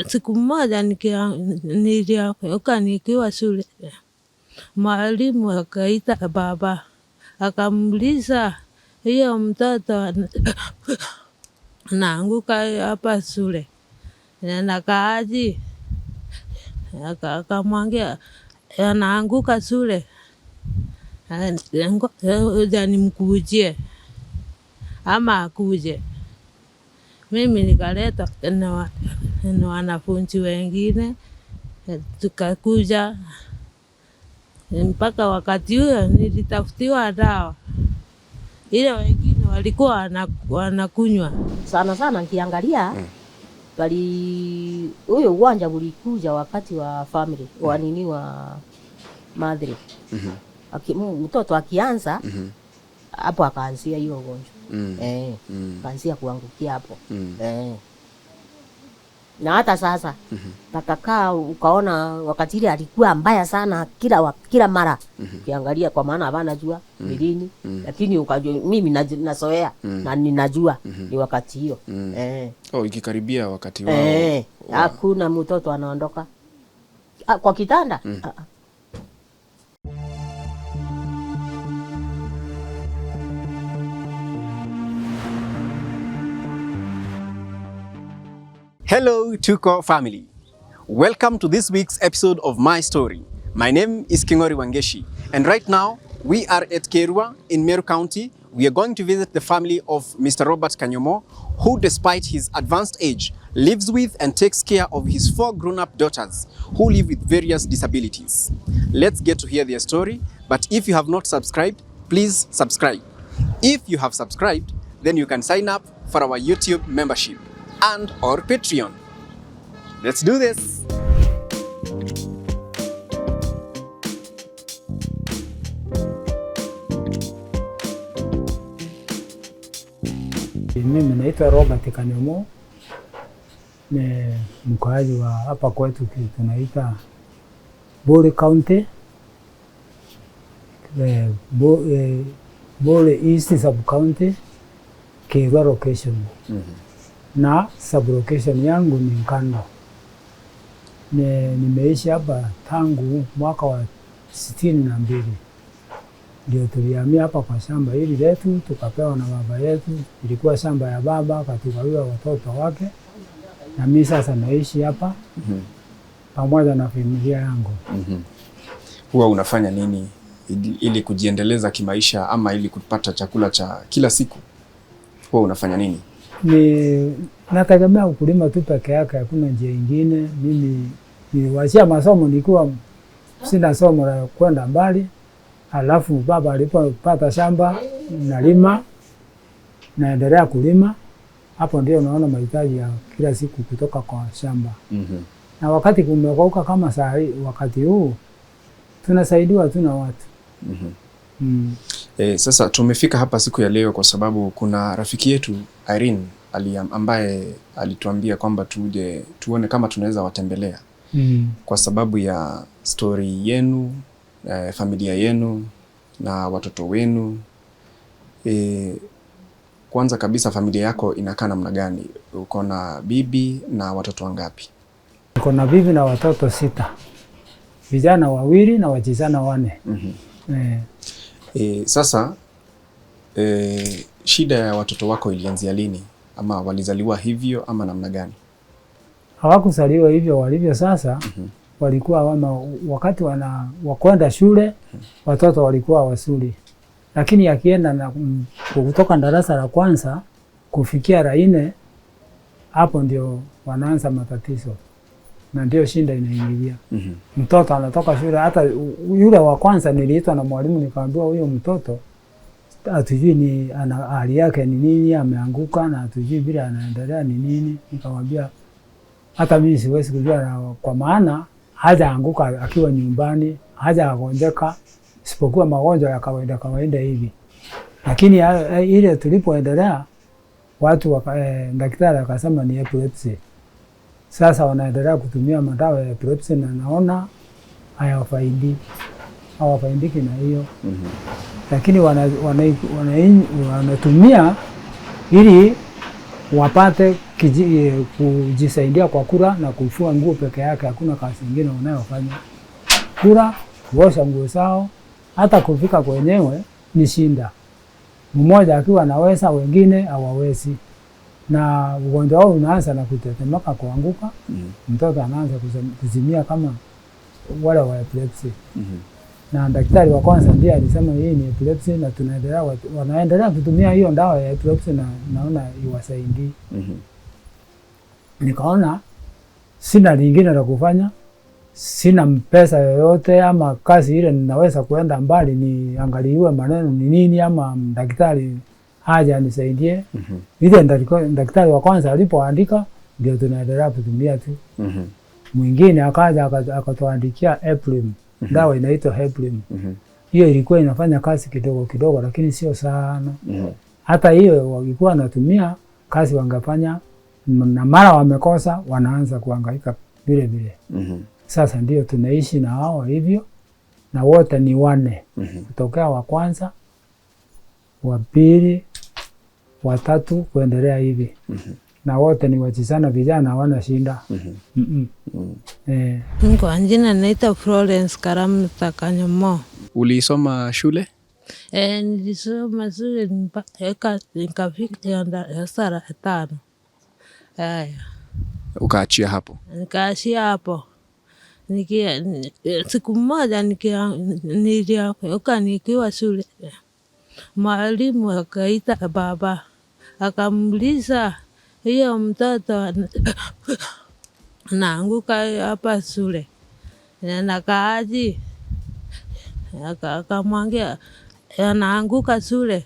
Siku moja niliamka nikiwa shule, mwalimu akaita baba, akamuuliza hiyo mtoto anaanguka hapa shule anakaaje? Akamwambia anaanguka shule, ngoja nimkujie ama akuje. Mimi nikaleta na wanafunzi wengine, tukakuja mpaka wakati huo nilitafutiwa dawa ile wengine walikuwa wanakunywa. Sana nikiangalia bali huyo uwanja ulikuja wakati wa family wa nini wa madre. Mtoto akianza hapo akaanzia hiyo ugonjwa. Akaanzia kuangukia hapo. Na hata sasa takakaa ukaona wakati ile alikuwa mbaya sana kila mara. Ukiangalia kwa maana hapana jua ni lini, lakini ukajua mimi nazoea na ninajua ni wakati hiyo. Ikikaribia wakati wao. Hakuna mtoto anaondoka kwa kitanda. Hello Tuko family. Welcome to this week's episode of My Story. My name is Kingori Wangeshi, and right now we are at Kerua in Meru County. We are going to visit the family of Mr. Robert Kanyomo, who despite his advanced age lives with and takes care of his 4 grown-up daughters who live with various disabilities. Let's get to hear their story, but if you have not subscribed, please subscribe. If you have subscribed, then you can sign up for our YouTube membership and or Patreon. Let's do this. Mimi naitwa Robert Kanyomo, ni mkaaji wa hapa kwetu tunaita Bole County, Bole East Sub County, Kerua location. Na sub-location yangu ni Nkando. Nimeishi hapa tangu mwaka wa 62. Ndio tulihamia hapa kwa shamba hili letu, tukapewa na baba yetu. Ilikuwa shamba ya baba, akatugawiwa watoto wake. Na mimi sasa naishi hapa pamoja na familia yangu. Huwa unafanya nini ili kujiendeleza kimaisha ama ili kupata chakula cha kila siku? Huwa unafanya nini? Ni nategemea ukulima tu peke yake, hakuna njia nyingine. Mimi niliwachia masomo nikiwa sina somo la kwenda mbali. Alafu baba alipopata shamba nalima, naendelea kulima. Hapo ndio naona mahitaji ya kila siku kutoka kwa shamba. Na wakati kumekauka kama saa hii, wakati huu tunasaidiwa tu na watu. Sasa tumefika hapa siku ya leo kwa sababu kuna rafiki yetu Irene ambaye alituambia kwamba tuje tuone kama tunaweza watembelea. Kwa sababu ya story yenu, familia yenu na watoto wenu. Kwanza kabisa, familia yako inakaa namna gani? Uko na bibi na watoto wangapi? Niko na bibi na watoto 6. Vijana 2 na wasichana 4. Sasa shida ya watoto wako ilianzia lini? Ama walizaliwa hivyo ama namna gani? Hawakuzaliwa hivyo walivyo sasa. Walikuwa wakati wakwenda shule, watoto walikuwa wasuli. Lakini akienda na kutoka darasa la kwanza kufikia la 4, hapo ndio wanaanza matatizo. Na ndio shinda inaingilia. Mtoto anatoka shule, hata yule wa kwanza niliitwa na mwalimu nikamwambia huyo mtoto hatujui ni hali yake ni nini, ameanguka na hatujui bila anaendelea ni nini. Nikamwambia hata mimi siwezi kujua, kwa maana hajaanguka akiwa nyumbani, hajagonjeka, isipokuwa magonjwa ya kawaida hivi. Lakini ile tulipoendelea watu daktari akasema ni epilepsy. Sasa wanaendelea kutumia madawa ya epilepsy na naona hawafaidiki na hiyo. Lakini wanatumia ili wapate kujisaidia kwa kula na kufua nguo peke yake, hakuna kazi nyingine wanayofanya. Kula, kuosha nguo zao, hata kufika kwenyewe ni shinda. Mmoja akiwa anaweza, wengine hawawezi. Na ugonjwa wao unaanza na kutetemeka, kuanguka. Mtoto anaanza kuzimia kama wale wa epilepsy. Na daktari wa kwanza ndiye alisema hii ni epilepsy, na wanaendelea kutumia hiyo dawa ya epilepsy na naona iwasaidii. Nikaona sina lingine la kufanya, sina pesa yoyote ama kazi ile ninaweza kuenda mbali niangaliwe maneno ni nini, ama daktari haja nisaidie. Ile daktari wa kwanza alipoandika ndio tunaendelea kutumia tu. Mwingine akaja akatuandikia Eplim, dawa inaitwa Eplim. Hiyo ilikuwa inafanya kazi kidogo kidogo, lakini sio sana. Hata hiyo walikuwa natumia kazi wangefanya, na mara wamekosa wanaanza kuhangaika vile vile. Sasa ndio tunaishi na hao hivyo, na wote ni 4 kutokea wa kwanza, wa pili, wa 3 kuendelea hivi. Na wote ni wachizana vijana, hawana shinda. Kwa jina naitwa Florence Karamta Kanyomo. Ulisoma shule? Nilisoma shule mpaka nikafika darasa la 5. Ukaachia hapo? Nikaachia hapo. Siku moja niliamka nikiwa shule, mwalimu akaita baba, akamuuliza hiyo mtoto anaanguka hapa shule anakaaje? Akamwambia anaanguka shule,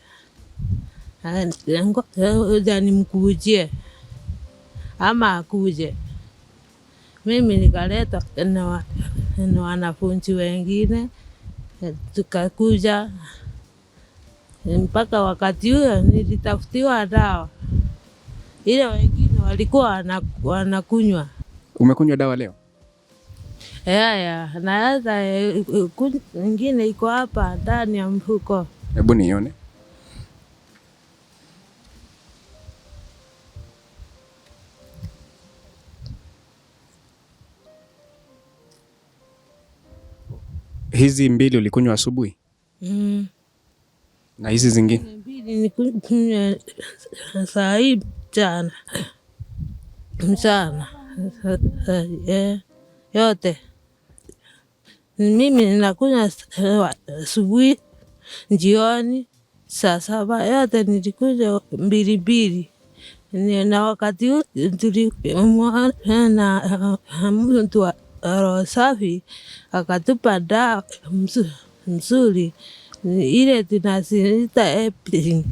ngoja nimkujie ama akuje. Mimi nikaleta na wanafunzi wengine, tukakuja mpaka wakati huo nilitafutiwa dawa ile wengine walikuwa wanakunywa. Umekunywa dawa leo? Na hata ingine iko hapa ndani ya mfuko. Hebu nione. Hizi 2 ulikunywa asubuhi? Na hizi zingine? 2 nikunywa saa hii mchana. Yote. Mimi ninakunywa asubuhi, jioni, saa 7, yote nilikunywa 2. Na wakati huu tulimwona mtu wa roho safi akatupa dawa mzuri ile tunasiita Eplim.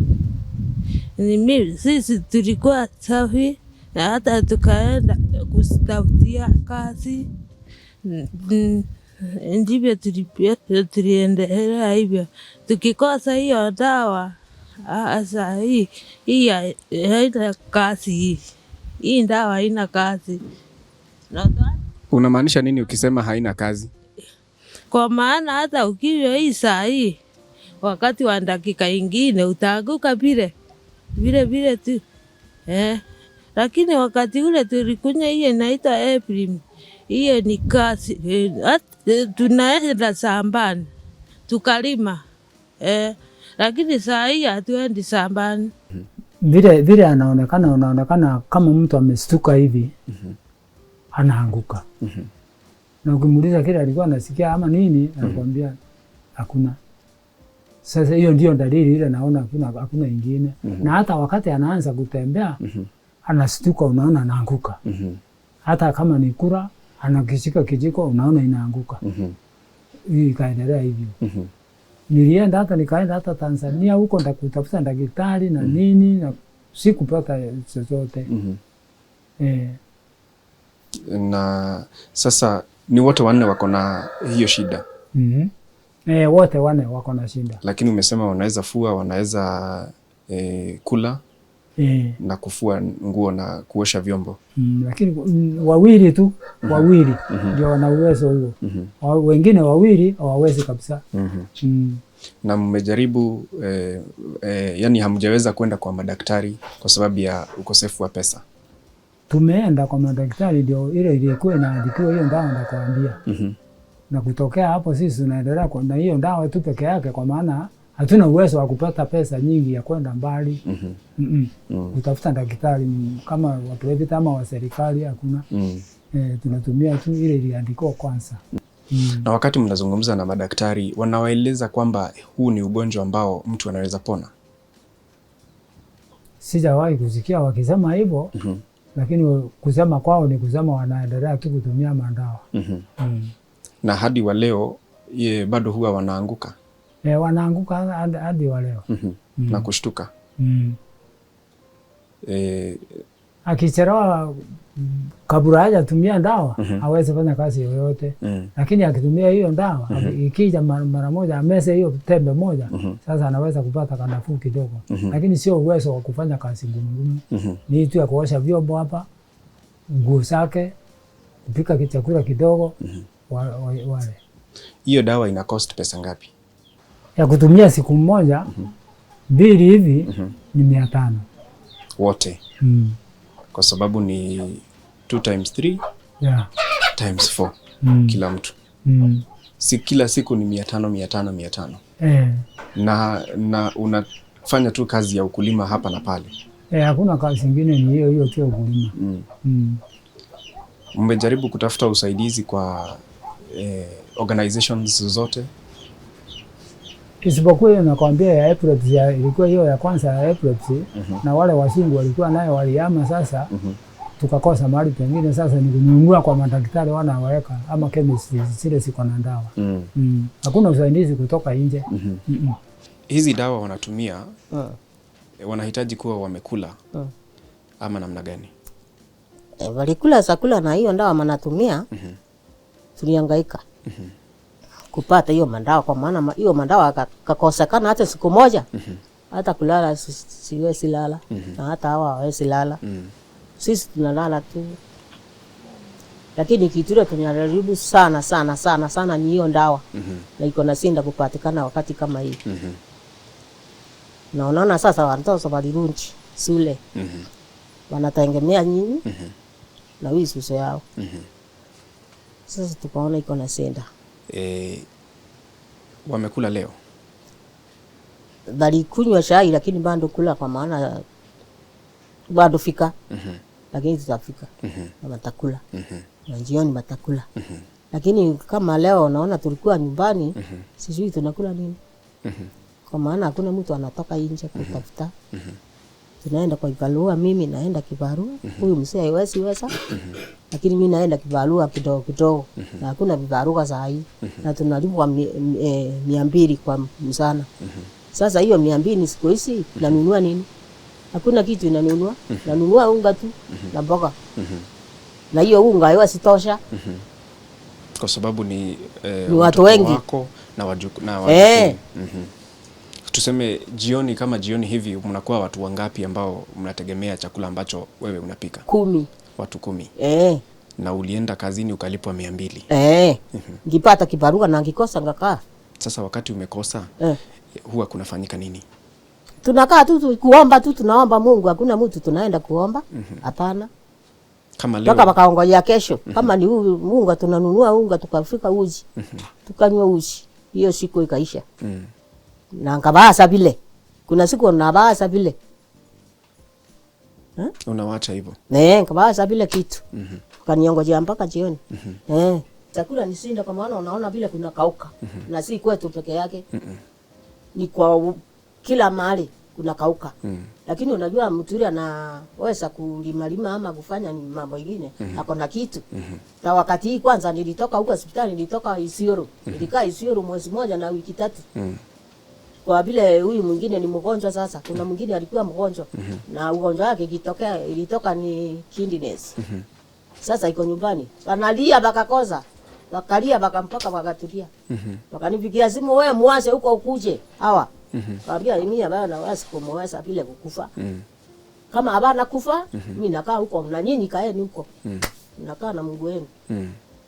Sisi tulikuwa safi na hata tukaenda kutafutia kazi. Ndivyo tuliendelea hivyo. Tukikosa hiyo dawa, sasa hii haina kazi. Hii dawa haina kazi. Unamaanisha nini ukisema haina kazi? Kwa maana hata ukinywa hii saa hii, wakati wa dakika ingine utaanguka vile tu. Lakini wakati ule tulikunywa hiyo inaitwa Eplim, hiyo ni kazi. Tunaenda shambani tukalima, lakini saa hii hatuendi shambani. Vile unaonekana kama mtu amestuka hivi, anaanguka. Na ukimuuliza kile alikuwa anasikia ama nini, anakuambia hakuna. Sasa hiyo ndio dalili ile, naona hakuna ingine. Na hata wakati anaanza kutembea, anastuka, unaona anaanguka. Hata kama ni kura, anakishika kijiko, unaona inaanguka. Hii ikaendelea hivyo. Nikaenda hata Tanzania huko ndakutafuta daktari na nini, na sikupata chochote. Na sasa ni wote 4 wako na hiyo shida? Wote 4 wako na shida. Lakini umesema wanaweza fua, wanaweza kula na kufua nguo na kuosha vyombo. Lakini 2 tu, 2 ndio wana uwezo huo. Wengine 2 hawawezi kabisa. Na mmejaribu yani hamjaweza kwenda kwa madaktari kwa sababu ya ukosefu wa pesa? tumeenda kwa madaktari, ndio ile ilikuwa inaandikiwa hiyo dawa ndakwambia. Na kutokea hapo sisi tunaendelea na hiyo dawa tu peke yake, kwa maana hatuna uwezo wa kupata pesa nyingi ya kwenda mbali. Kutafuta daktari kama wa private ama wa serikali hakuna. Tunatumia tu ile iliandikwa kwanza. Na wakati mnazungumza na madaktari, wanawaeleza kwamba huu ni ugonjwa ambao mtu anaweza pona? Sijawahi kusikia wakisema hivyo. Lakini kusema kwao ni kusema wanaendelea tu kutumia madawa. Na hadi wa leo bado huwa wanaanguka? Wanaanguka hadi wa leo. Na kushtuka. Akichelewa kabla hajatumia dawa hawezi fanya kazi yoyote. Lakini akitumia hiyo dawa ikija mara moja amese hiyo tembe moja, sasa anaweza kupata kanafuu kidogo. Lakini sio uwezo wa kufanya kazi ngumu. Ni tu ya kuosha vyombo hapa, nguo zake, kupika chakula kidogo, wale. Hiyo dawa ina cost pesa ngapi? Ya kutumia siku moja, mbili hivi ni 500. Wote? Kwa sababu ni 2 times 3 times 4 kila mtu. Si kila siku ni 500. Na unafanya tu kazi ya ukulima hapa na pale? Hakuna kazi nyingine, ni hiyo tu ukulima. Mmejaribu kutafuta usaidizi kwa organizations zote? Isipokuwa hiyo nakwambia ya epilepsy, ilikuwa hiyo ya kwanza ya epilepsy. Na wale wasungu walikuwa nayo waliama sasa. Tukakosa mahali pengine, sasa ni kununua kwa madaktari wanaweka ama chemist zile ziko na dawa. Hakuna usaidizi kutoka nje. Hizi dawa wanatumia wanahitaji kuwa wamekula ama namna gani? Walikula chakula na hiyo dawa wanatumia. Tulihangaika kupata hiyo madawa, kwa maana hiyo madawa kakosekana hata siku moja. Hata kulala siwezi lala. Na hata hawa hawezi lala. Sisi tunalala tu. Lakini kitu ile tunajaribu sana ni hiyo dawa. Na iko na sinda kupatikana wakati kama hii. Na unaona sasa watoto walirudi shule. Wanategemea nyinyi na wisuso yao. Sasa tukaona iko na sinda. Wamekula leo? Walikunywa chai lakini bado kula, kwa maana bado fika. Lakini tutafika. Watakula. Na jioni watakula. Lakini kama leo naona tulikuwa nyumbani, sijui tunakula nini. Kwa maana hakuna mtu anatoka nje kutafuta. Tunaenda kwa kibarua, mimi naenda kibarua. Huyu mzee haiwezi weza. Lakini mimi naenda kibarua kidogo. Na hakuna vibarua saa hii. Na tunalipwa 200 kwa msana. Sasa hiyo 200 siku hizi nanunua nini? Hakuna kitu inanunua. Nanunua unga tu na mboga. Na hiyo unga haiwezi tosha. Kwa sababu ni watu wengi wako na wajukuu. Tuseme jioni, kama jioni hivi mnakuwa watu wangapi ambao mnategemea chakula ambacho wewe unapika? 10. Watu 10. Na ulienda kazini ukalipwa 200. Ngipata kibarua na ngikosa ngakaa. Sasa wakati umekosa huwa kunafanyika nini? Tunakaa tu kuomba tu, tunaomba Mungu. Hakuna mtu tunaenda kuomba. Hapana. Kama leo toka wakaongojea kesho. Kama ni unga tunanunua unga, tukafika uji. Tukanywa uji. Hiyo siku ikaisha. Na ngabasa vile. Kuna siku nabasa vile. Unawacha hivyo? Ngabasa vile kitu. Kaniongojea mpaka jioni. Chakula ni sinda, kwa maana unaona vile kuna kauka. Na si kwetu peke yake. Ni kwa kila mahali kuna kauka. Lakini unajua mtu yule anaweza kulima ama kufanya mambo mengine, ako na kitu. Na wakati hii kwanza nilitoka huko hospitali, nilitoka Isiolo. Nilikaa Isiolo mwezi moja na wiki 3. Kwa vile huyu mwingine ni mgonjwa sasa. Kuna mwingine alikuwa mgonjwa. Na ugonjwa wake ilitoka ni kidneys. Sasa iko nyumbani. Wanalia bakakoza. Wakalia mpaka wakatulia. Wakanipigia simu, wewe muanze huko ukuje. Hawa. Kaambia mimi hapa na wasi kumweza vile kukufa. Kama habana kufa, mimi nakaa huko na nyinyi kaeni huko. Nakaa na Mungu wenu.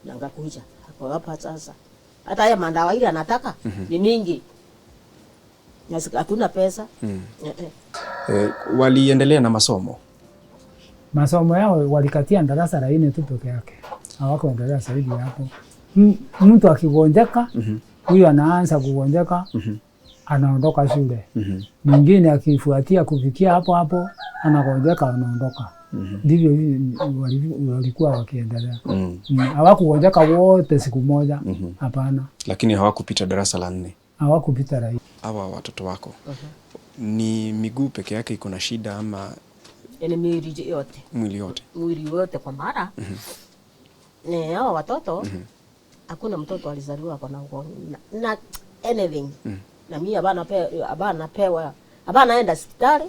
Na ngakuja. Hapo hapa sasa. Hata haya mandawa ile anataka ni mingi. Hatuna pesa. Waliendelea na masomo? masomo yao walikatia darasa la 4 tu peke yake, hawakuendelea zaidi hapo. Mtu akigonjeka huyo anaanza kugonjeka, anaondoka shule. Mwingine akifuatia kufikia hapo anagonjeka, anaondoka. Ndivyo walikuwa wakiendelea. Hawakugonjeka wote siku moja, hapana. Lakini hawakupita darasa la 4. Hawakupita la 4. Hawa watoto wako ni miguu peke yake iko na shida ama ni mwili yote? Mwili yote kwa mara. Hawa watoto hakuna mtoto alizaliwa kwa na anything. Na mimi abana enda hospitali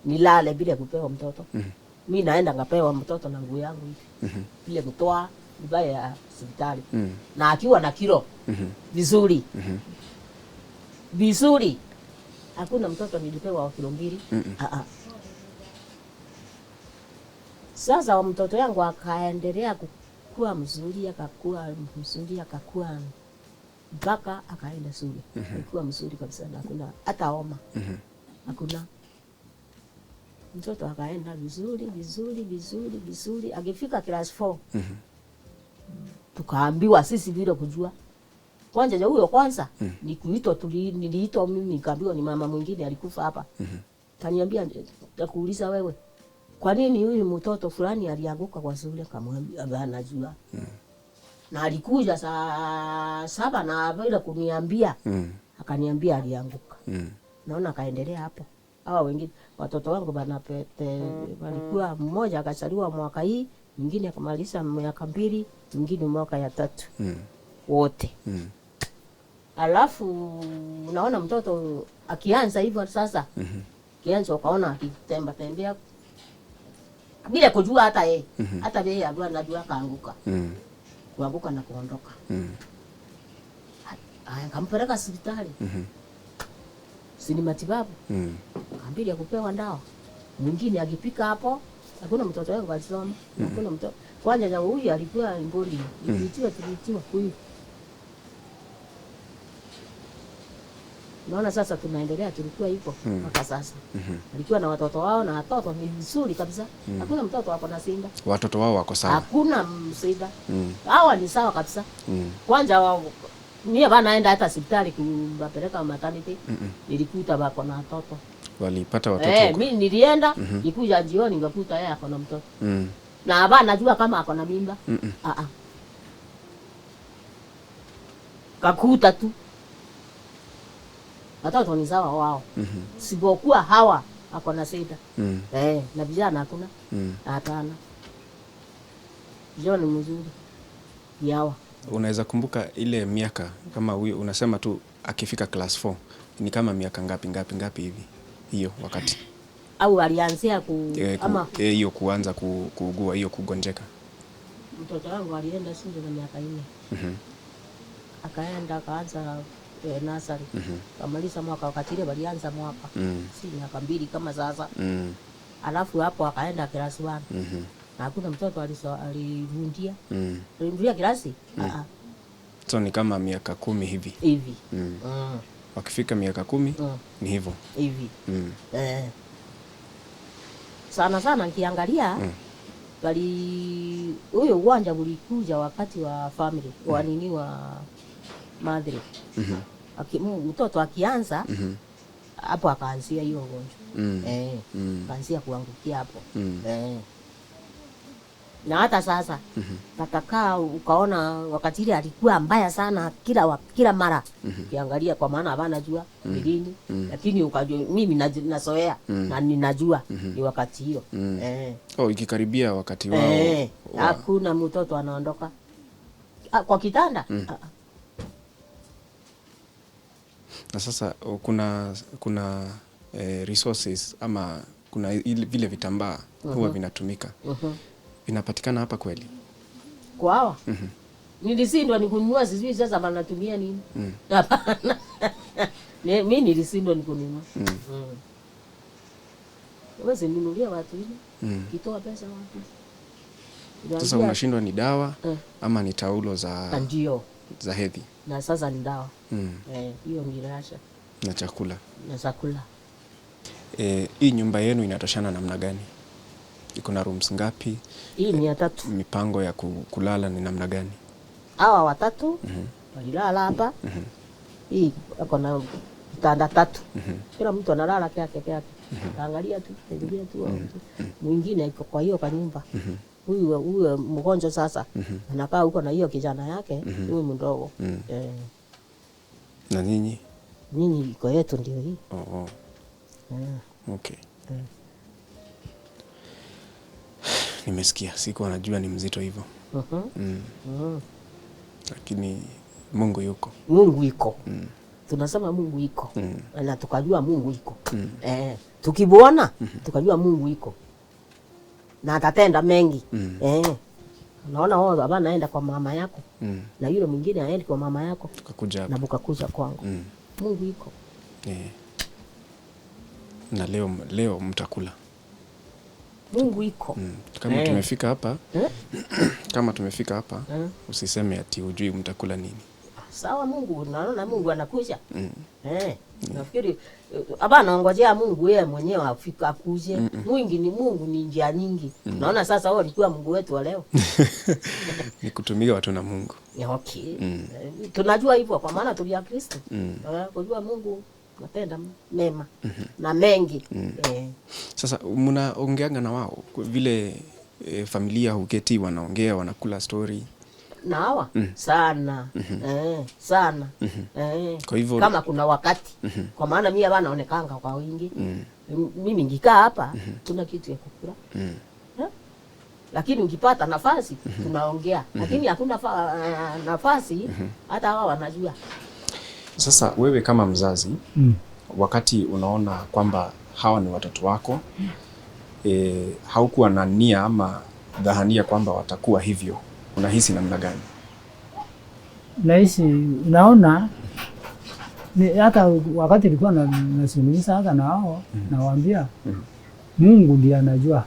nilale bila kupewa mtoto. Mimi naenda ngapewa mtoto na nguo yangu hivi. Bila kutoa vibaya ya hospitali. Na akiwa na kilo vizuri. Vizuri. Hakuna mtoto nilipewa wa kilo 2. Sasa wa mtoto yangu akaendelea kukua mzuri, akakua mpaka akaenda shule. Alikuwa mzuri kabisa na hakuna hata homa. Hakuna. Mtoto akaenda vizuri. Akifika class 4. Tukaambiwa sisi bila kujua. Kwanza ni kuitwa, niliitwa mimi nikaambiwa ni mama mwingine alikufa hapa. Kaniambia nakuuliza wewe, kwa nini huyu mtoto fulani alianguka kwa shule? Kamwambia anajua. Na alikuja saa 7 na bila kuniambia. Akaniambia alianguka. Naona akaendelea hapo. Hawa wengine watoto wangu walikuwa mmoja akazaliwa mwaka hii, mwingine akamaliza miaka 2, mwingine mwaka ya 3. Wote. Alafu unaona mtoto akianza hivyo sasa. Kianza ukaona akitembea bila kujua hata yeye. Hata yeye anajua kaanguka. Kuanguka na kuondoka. Akampeleka hospitali. Sini matibabu. Kaambia ya kupewa dawa. Mwingine akipika hapo, hakuna mtoto wangu alisoma. Hakuna mtoto. Kwanza huyu alikuwa mboni. Tulitiwa huyu. Naona sasa tunaendelea, tulikuwa hivyo mpaka sasa. Alikuwa na watoto wao na watoto ni vizuri kabisa. Hakuna mtoto wako na shida. Watoto wao wako sawa. Hakuna shida. Hawa ni sawa kabisa. Kwanza mimi naenda hata hospitali kuwapeleka maternity. Nilikuta wako na watoto. Walipata watoto. Mimi nilienda, nikuja jioni nikakuta yeye ako na mtoto. Na hapa najua kama ako na mimba. Kakuta tu. Watoto ni sawa wao. Sipokuwa hawa ako na shida. Na vijana hakuna. Hapana. Vijana mzuri. Yawa. Unaweza kumbuka ile miaka kama huyo unasema tu akifika class 4 ni kama miaka ngapi hivi hiyo wakati? Au alianzia ama hiyo kuanza kuugua hiyo kugonjeka? Mtoto wangu alienda shule na miaka 4. Akaenda akaanza nursery. Kamaliza mwaka wakati ile walianza mwaka. Si miaka 2 kama sasa. Alafu hapo akaenda class 1. Na hakuna mtoto alirundia. Alirundia klasi? So ni kama miaka 10 hivi. Hivi. Wakifika miaka 10 ni hivyo. Hivi. Sana nikiangalia bali huyo uwanja ulikuja wakati wa family wa nini wa madre. Mtoto akianza hapo akaanzia hiyo ugonjwa. Akaanzia kuangukia hapo. Na hata sasa tatakaa ukaona wakati ile alikuwa mbaya sana kila mara. Kiangalia kwa maana hapana jua lini, lakini ukajua mimi nazoea na ninajua ni wakati hiyo. Ikikaribia wakati wao hakuna mtoto anaondoka kwa kitanda. Na sasa kuna resources ama kuna vile vitambaa huwa vinatumika. Vinapatikana hapa kweli? Kwa hawa? Nilishindwa nikununua, sijui sasa wanatumia nini. Hapana. Mimi nilishindwa nikununua. Wewe ninunulia watu ile. Kitoa pesa wapi? Sasa unashindwa ni dawa ama ni taulo za hedhi? Na sasa ni dawa. Hiyo ni rasha. Na chakula. Na chakula. Hii nyumba yenu inatoshana namna gani? Iko na rooms ngapi? Hii ni ya 3. Mipango ya kulala ni namna gani? Hawa watatu walilala hapa. Hii ako na kitanda 3. Kila mtu analala yake. Angalia tu, angalia tu. Mwingine iko kwa hiyo kanyumba. Huyu mgonjwa sasa anakaa huko na hiyo kijana yake, huyu mdogo. Na nyinyi? Nyinyi iko yetu ndio hii. Okay. Nimesikia, siku anajua ni mzito hivyo. Lakini Mungu yuko. Mungu iko. Tunasema Mungu iko. Na tukajua Mungu iko. Tukibuona tukajua Mungu iko. Na atatenda mengi. Unaona wao baba naenda kwa mama yako. Na yule mwingine aende kwa mama yako. Tukakuja hapa. Na bukakuja kwangu. Mungu iko. Na leo mtakula. Mungu iko. Kama tumefika hapa, kama tumefika hapa, usiseme ati hujui mtakula nini. Sawa, Mungu naona Mungu anakuja. Nafikiri hapa naongojea Mungu yeye mwenyewe afika akuje. Mungu ni njia nyingi. Naona sasa wao alikuwa Mungu wetu wa leo. Ni kutumia watu na Mungu. Okay. Tunajua hivyo kwa maana tulia Kristo. Kujua Mungu napenda mema na mengi. Sasa mnaongeanga na wao vile familia huketi wanaongea wanakula story na hawa sana sana kwa hivyo kama kuna wakati kwa maana mimi hapa naonekanga kwa wingi mimi ngikaa hapa tuna kitu ya kukula lakini ukipata nafasi tunaongea lakini hakuna nafasi hata hawa wanajua. Sasa wewe kama mzazi wakati unaona kwamba hawa ni watoto wako haukuwa na nia ama dhahania kwamba watakuwa hivyo, unahisi namna gani? Nahisi unaona hata wakati nilikuwa nazungumza hata na wao nawaambia Mungu ndiye anajua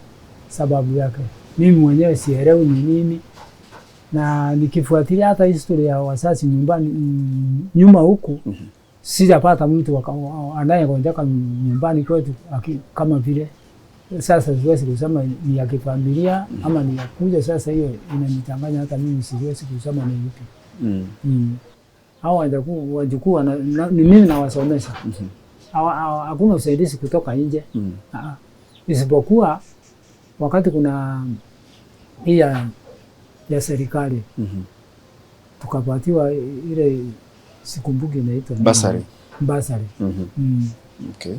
sababu yake. Mimi mwenyewe sielewi ni nini. Na nikifuatilia hata historia ya wazazi nyuma huku sijapata mtu anayegonjeka nyumbani kwetu kama vile sasa siwezi kusema ni ya kifamilia ama ni ya kuja sasa, hiyo inanichanganya hata mimi siwezi kusema ni ipi. Hao wajukuu ni mimi nawasomesha. Hakuna usaidizi kutoka nje. Isipokuwa wakati kuna hii ya serikali tukapatiwa ile sikumbuki inaitwa basari. Okay.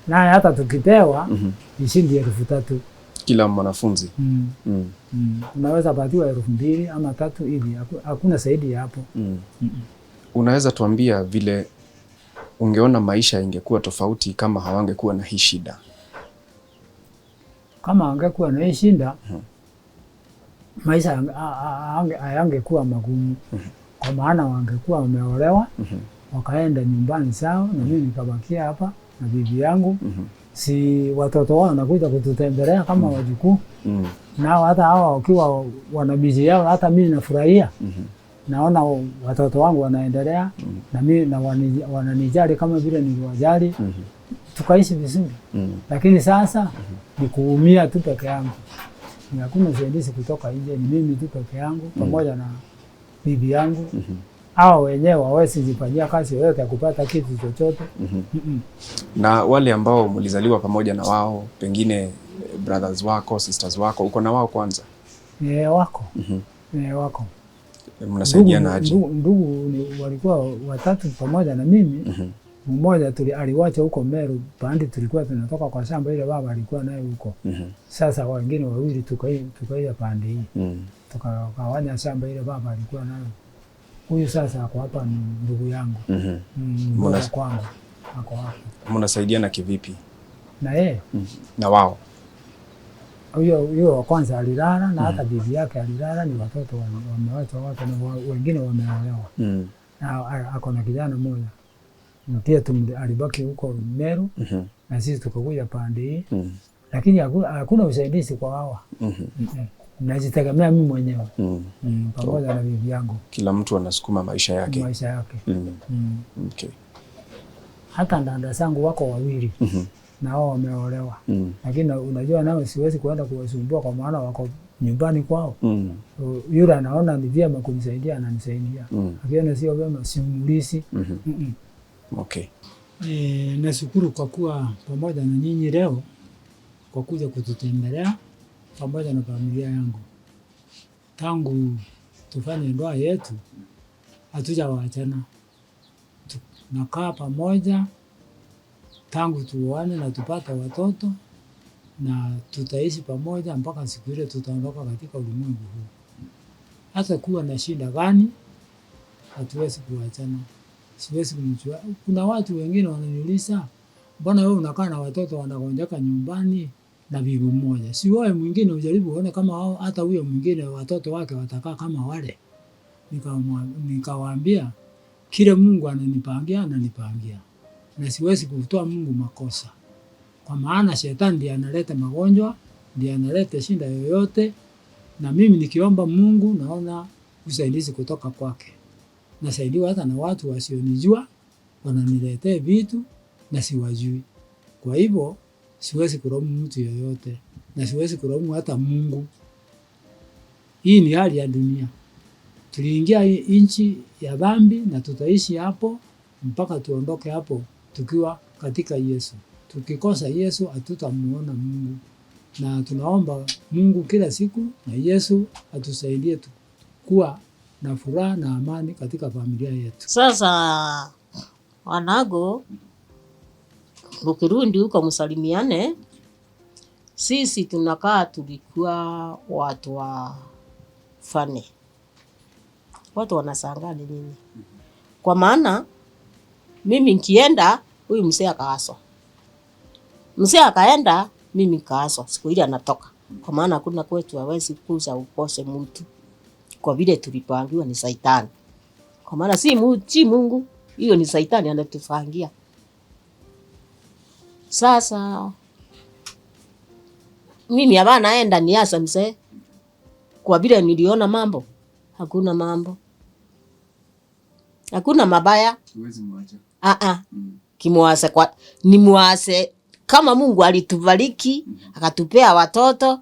Na hata tukipewa ishindi 3,000 kila mwanafunzi. Unaweza patiwa 2,000 ama 3 hivi, hakuna zaidi ya hapo. Unaweza tuambia vile ungeona maisha ingekuwa tofauti kama hawangekuwa na hii shida? Kama hawangekuwa na hii shida maisha hayangekuwa magumu. Kwa maana wangekuwa wameolewa wakaenda nyumbani sawa, na mimi nikabakia hapa na bibi yangu. Si watoto wao wanakuja kututembelea kama wajukuu. Nao hata hawa wakiwa wana bizi yao hata mimi nafurahia. Naona watoto wangu wanaendelea na mimi na wananijali kama vile niliwajali. Tukaishi vizuri. Lakini sasa ni kuumia tu peke yangu. Hakuna usaidizi kutoka nje, ni mimi tu peke yangu pamoja na bibi yangu. Hao wenyewe hawezi jifanyia kazi yoyote ya kupata kitu chochote. Na wale ambao mlizaliwa pamoja na wao, pengine brothers wako, sisters wako, uko na wao kwanza? Wako. Wako. Mnasaidiana aje? Ndugu walikuwa 3 pamoja na mimi. Mmoja aliwacha huko Meru, pande tulikuwa tunatoka kwa shamba ile baba alikuwa naye huko. Sasa wengine 2 tukaia pande hii. Tukawanya shamba ile baba alikuwa nayo. Huyu sasa ako hapa ni ndugu yangu. Mbona kwangu ako hapa. Mnasaidiana kivipi? Na yeye? Na wao? Huyo wa kwanza alilala na hata bibi yake alilala, ni watoto wamewacha watu na wengine wameolewa. Na ako na kijana mmoja. Pia alibaki huko Meru na sisi tukakuja pande hii. Lakini hakuna usaidizi kwa hawa. Najitegemea mimi mwenyewe pamoja na bibi yangu. Kila mtu anasukuma maisha yake. Okay. Hata dada zangu wako 2. na hao wameolewa. Lakini unajua nao siwezi kuenda kuwasumbua kwa maana wako nyumbani kwao. Yule anaona ni vyema kunisaidia, ananisaidia. Akiona sio vyema simulisi. Okay. Nashukuru kwa kuwa pamoja na nyinyi leo, kwa kuja kututembelea pamoja na familia yangu. Tangu tufanye ndoa yetu hatujawaachana. Tunakaa pamoja tangu tuoane na tupata watoto, na tutaishi pamoja mpaka siku ile tutaondoka katika ulimwengu huu. Hata kuwa na shida gani hatuwezi kuachana. Siwezi kumjua. Kuna watu wengine wananiuliza, mbona wewe unakaa na watoto wanagonjeka nyumbani na bibi mmoja? Si wewe mwingine ujaribu uone kama wao, hata huyo mwingine watoto wake watakaa kama wale. Nikawaambia kile Mungu ananipangia. Na siwezi kutoa Mungu makosa. Kwa maana shetani ndiye analeta magonjwa, ndiye analeta shida yoyote, na mimi nikiomba Mungu naona usaidizi kutoka kwake. Nasaidiwa hata na watu wasionijua, wananiletea vitu na siwajui. Kwa hivyo siwezi kulaumu mtu yoyote, na siwezi kulaumu hata Mungu. Hii ni hali ya dunia. Tuliingia nchi ya dhambi na tutaishi hapo mpaka tuondoke hapo tukiwa katika Yesu. Tukikosa Yesu hatutamuona Mungu. Na tunaomba Mungu kila siku na Yesu atusaidie kuwa na furaha na amani katika familia yetu. Sasa wanago Bukirundi huko msalimiane. Sisi tunakaa tulikuwa watu wa fane. Watu wanasangani nini? Kwa maana mimi nikienda huyu mzee akaaswa. Mzee akaenda mimi kaaswa. Siku ile anatoka. Kwa maana hakuna kwetu hawezi kuza ukose mtu. Kwa vile tulipangiwa ni Saitani. Kwa maana si Mungu, hiyo ni Saitani anatufangia. Sasa mimi hapa naenda niasa mzee. Kwa vile niliona mambo, hakuna mambo. Hakuna mabaya. Siwezi mwacha. Kimwase kwa ni mwase kama Mungu alitubariki, akatupea watoto,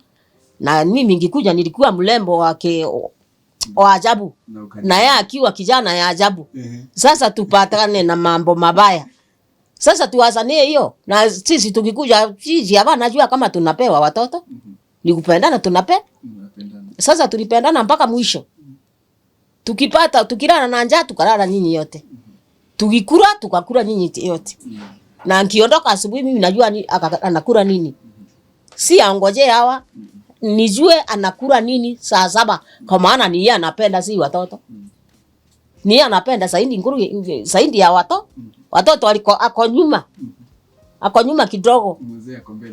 na mimi ngikuja nilikuwa mlembo wake wa ajabu. Na yeye akiwa kijana ya ajabu. Sasa tupatane na mambo mabaya. Sasa tuwazanie hiyo. Na sisi tukikuja sisi hapa najua kama tunapewa watoto. Ni kupendana Sasa tulipendana mpaka mwisho. Tukipata tukilala na njaa tukalala nyinyi yote. Tukikula tukakula nyinyi yote. Na nikiondoka asubuhi mimi najua anakula nini. Si aongoje hawa. Nijue anakula nini saa 7 kwa maana ni yeye anapenda si watoto. Ni yeye anapenda zaidi ya watoto. Watoto waliko ako nyuma. Ako nyuma kidogo.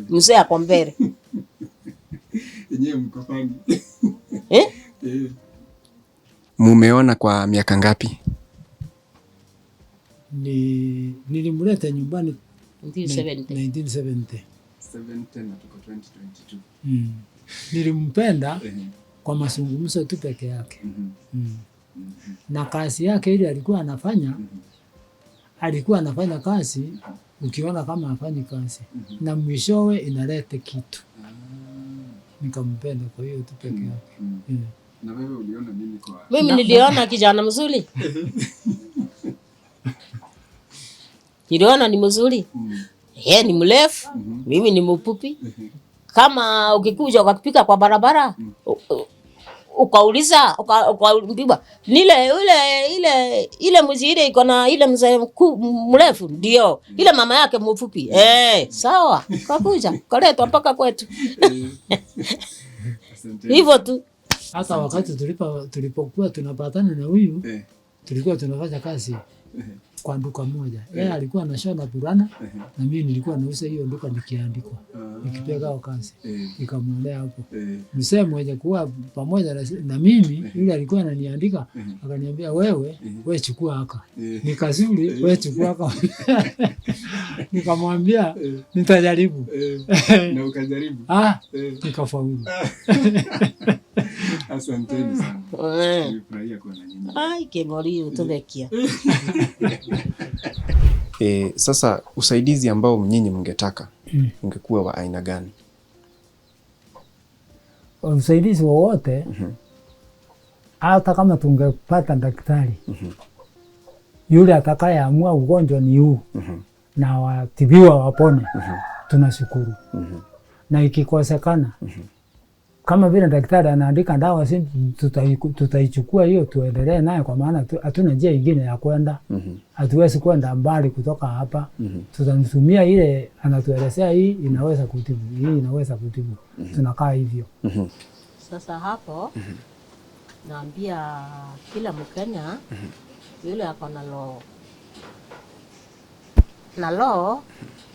Mzee ako mbele. Yenyewe mko fani. Mumeona kwa miaka ngapi? Nilimleta nyumbani 1970. 1970 na tuko 2022. Nilimpenda kwa mazungumzo tu peke yake. Na kazi yake ile alikuwa anafanya kazi ukiona kama hafanyi kazi. Na mwishowe inaleta kitu. Nikampenda kwa hiyo tu peke yake. Na wewe uliona nini kwa? Mimi niliona kijana mzuri. Niliona ni mzuri. Yeye ni mrefu, mimi ni mfupi. Kama ukikuja ukapika kwa barabara, ukauliza, ukaambiwa ile mzee ile iko na ile mzee mrefu ndio. Ile mama yake mfupi. Sawa. Kakuja, kaletwa mpaka kwetu. Hivyo tu. Hata wakati tulipokuwa tunapatana na huyu, tulikuwa tunafanya kazi kwa duka moja. Yeye alikuwa anashona burana na mimi nilikuwa nauza hiyo duka nikiandikwa. Nikipeka kazi. Nikamwendea hapo. Mzee mmoja kuwa pamoja na mimi, yule alikuwa ananiandika, akaniambia wewe chukua haka. Nikazuri wewe chukua haka. Nikamwambia nitajaribu. Na ukajaribu? Nikafaulu. Asanteni sana. Nilifurahia kuwa na nyinyi. Kengori utubekia. Sasa usaidizi ambao nyinyi mngetaka ungekuwa wa aina gani? Usaidizi wowote hata kama tungepata daktari yule atakayeamua ugonjwa ni huu na watibiwa wapone, tunashukuru. Na ikikosekana kama vile daktari anaandika dawa, si tutaichukua hiyo tuendelee nayo, kwa maana hatuna njia nyingine ya kwenda. Hatuwezi kwenda mbali kutoka hapa. Tutamtumia ile anatuelezea, hii inaweza kutibu, hii inaweza kutibu. Tunakaa hivyo. Sasa hapo naambia kila Mkenya yule ako na law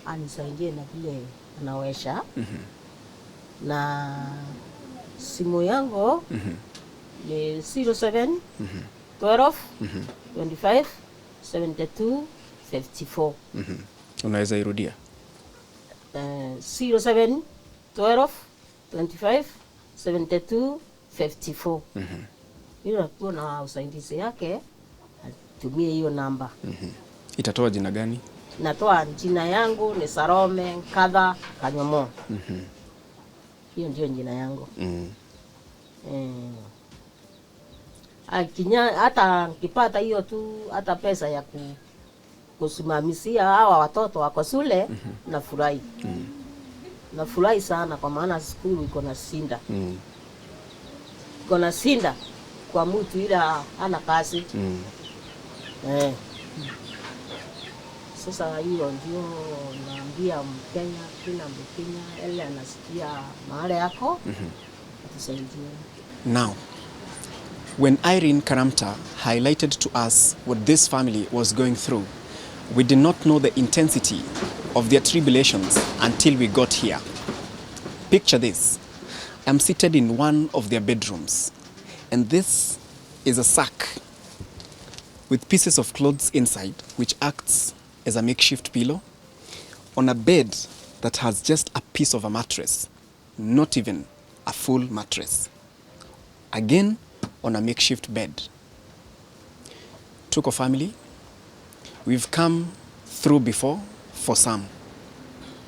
anisaidie na vile anaweza. Na simu yangu ni 07 12 25 72 54. Unaweza irudia? 07 12 25 72 54. Ila kuwa na usaidizi yake atumie hiyo namba. Itatoa jina gani? Natoa jina yangu ni Salome Nkatha Kanyomo. Hiyo ndio jina yangu. Hata nikipata hiyo tu, hata pesa ya kusimamisia hawa watoto wako shule, nafurahi. Nafurahi sana kwa maana skulu iko na sinda. Iko na sinda kwa mtu ila hana kazi. Sasa hiyo ndio naambia Mkenya, kila Mkenya ele anasikia mahali yako atusaidie. Now, when Irene Karamta highlighted to us what this family was going through, we did not know the intensity of their tribulations until we got here. Picture this. I'm seated in one of their bedrooms, and this is a sack with pieces of clothes inside, which acts as a makeshift pillow on a bed that has just a piece of a mattress, not even a full mattress. Again, on a makeshift bed. Tuko family, we've come through before for some,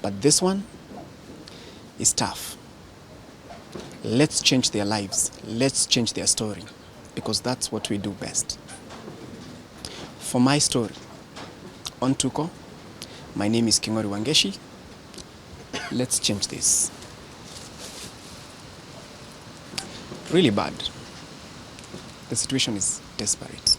but this one is tough. Let's change their lives. Let's change their story, because that's what we do best. For my story on Tuko, my name is Kingori Wangeshi. Let's change this. Really bad. The situation is desperate.